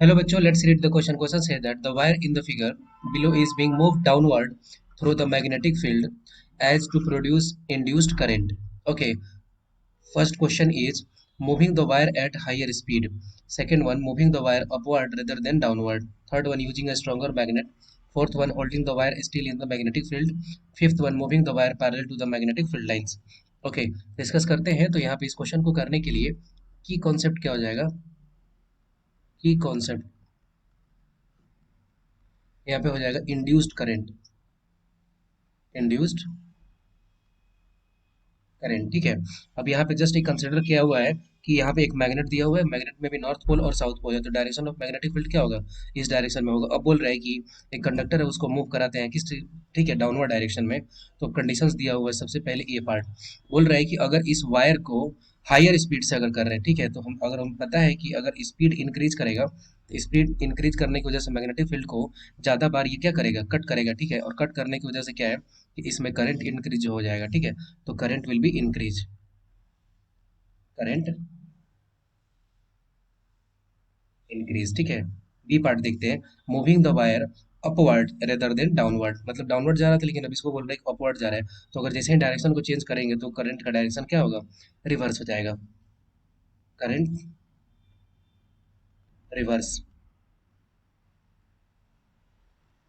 Hello bachcho, let's read the question. Question says that the wire in the figure below is being moved downward through the magnetic field as to produce induced current. Okay, first question is moving the wire at higher speed. Second one, moving the wire upward rather than downward. Third one, using a stronger magnet. Fourth one, holding the wire still in the magnetic field. Fifth one, moving the wire parallel to the magnetic field lines. Okay, discuss करते हैं। तो यहाँ पे इस question को करने के लिए की कॉन्सेप्ट क्या हो जाएगा? की कॉन्सेप्ट यहाँ पे हो जाएगा इंड्यूस्ड करंट। इंड्यूस्ड करंट, ठीक है। अब यहाँ पे जस्ट एक कंसिडर किया हुआ है कि यहाँ पे एक मैग्नेट दिया हुआ है, मैग्नेट में भी नॉर्थ पोल और साउथ पोल है, तो डायरेक्शन ऑफ मैग्नेटिक फील्ड क्या होगा? इस डायरेक्शन में होगा। अब बोल रहा है कि एक कंडक्टर है, उसको मूव कराते हैं किस, ठीक है, डाउनवर्ड डायरेक्शन में। तो कंडीशंस दिया हुआ है। सबसे पहले ये पार्ट बोल रहा है कि अगर इस वायर को हायर स्पीड से अगर कर रहे हैं, ठीक है, तो हम पता है कि अगर स्पीड इंक्रीज करेगा तो स्पीड इंक्रीज करने की वजह से मैग्नेटिक फील्ड को ज़्यादा बार ये क्या करेगा? कट करेगा, ठीक है। और कट करने की वजह से क्या है कि इसमें करंट इंक्रीज हो जाएगा, ठीक है। तो current will be increase, current increase, ठीक है। बी पार्ट देखते हैं। Moving the wire upward rather than downward, मतलब डाउनवर्ड जा रहा था लेकिन अब इसको बोल रहे हैं अपवर्ड जा रहा है। तो अगर जैसे ही डायरेक्शन को चेंज करेंगे तो करंट का डायरेक्शन क्या होगा? रिवर्स हो जाएगा। करंट रिवर्स,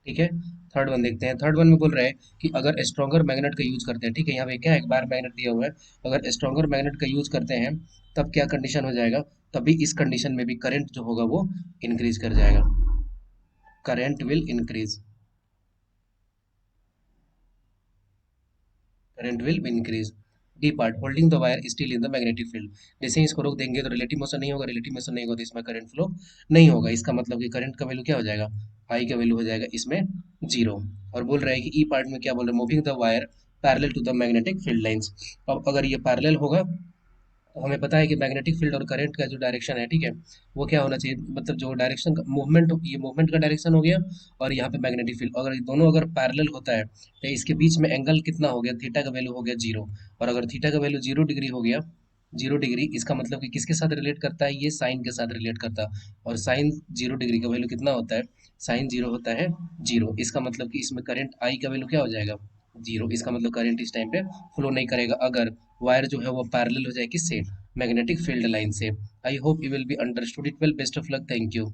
ठीक है। थर्ड वन देखते हैं। थर्ड वन में बोल रहे हैं कि अगर स्ट्रॉन्गर मैग्नेट का यूज करते हैं, ठीक है, यहाँ पे क्या है, एक बार मैग्नेट दिया हुआ है। अगर स्ट्रॉन्गर मैग्नेट का यूज करते हैं तब क्या कंडीशन हो जाएगा? तभी इस कंडीशन में भी करंट जो होगा वो इंक्रीज कर जाएगा। Current will increase, current will increase. D part, holding the wire still in the magnetic field. जैसे ही इसको रोक देंगे तो रिलेटिव मोशन नहीं होगा, रिलेटिव मोशन नहीं होगा तो इसमें करंट फ्लो नहीं होगा। इसका मतलब कि करंट का वैल्यू क्या हो जाएगा? आई का वैल्यू हो जाएगा इसमें जीरो। और बोल रहा है कि ई पार्ट में क्या बोल रहे हैं? Moving the wire parallel to the magnetic field lines. अब अगर ये पैरेलल होगा तो हमें पता है कि मैग्नेटिक फील्ड और करंट का जो डायरेक्शन है, ठीक है, वो क्या होना चाहिए, मतलब जो डायरेक्शन का मूवमेंट, ये मूवमेंट का डायरेक्शन हो गया। और यहाँ पे मैग्नेटिक फील्ड, अगर ये दोनों अगर पैरेलल होता है तो इसके बीच में एंगल कितना हो गया? थीटा का वैल्यू हो गया जीरो। और अगर थीटा का वैल्यू 0 डिग्री हो गया, 0 डिग्री, इसका मतलब कि किसके साथ रिलेट करता है? ये साइन के साथ रिलेट करता है। और साइन 0 डिग्री का वैल्यू कितना होता है? साइन जीरो होता है जीरो। इसका मतलब कि इसमें करंट आई का वैल्यू क्या हो जाएगा? जीरो। इसका मतलब करंट इस टाइम पे फ्लो नहीं करेगा अगर वायर जो है वो पैरेलल हो जाए किससे? मैग्नेटिक फील्ड लाइन से। I hope you will be understood it well. Best of luck, thank you.